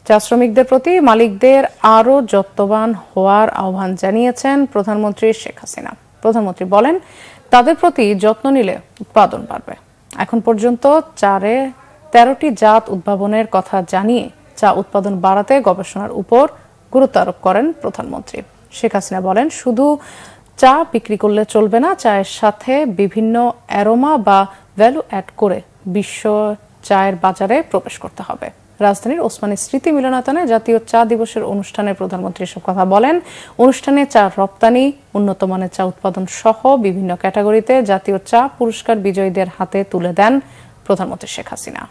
চা শ্রমিকদের প্রতি মালিকদের আরও যত্নবান হওয়ার আহ্বান জানিয়েছেন প্রধানমন্ত্রী শেখ হাসিনা। প্রধানমন্ত্রী বলেন, তাদের প্রতি যত্ন নিলে উৎপাদন বাড়বে। এখন পর্যন্ত 13টি জাত উদ্ভাবনের কথা জানিয়ে চা উৎপাদন বাড়াতে গবেষণার উপর গুরুত্ব আরোপ করেন প্রধানমন্ত্রী। শেখ হাসিনা বলেন, শুধু চা বিক্রি করলে চলবে না, চায়ের সাথে বিভিন্ন অ্যারোমা বা ভ্যালু অ্যাড করে বিশ্ব চায়ের বাজারে প্রবেশ করতে হবে। রাজধানীর ওসমানী স্মৃতি মিলনায়তনে জাতীয় চা দিবসের অনুষ্ঠানে প্রধানমন্ত্রী এসব কথা বলেন। অনুষ্ঠানে চা রপ্তানি, উন্নত মানের চা উৎপাদন সহ বিভিন্ন ক্যাটাগরিতে জাতীয় চা পুরস্কার বিজয়ীদের হাতে তুলে দেন প্রধানমন্ত্রী শেখ হাসিনা।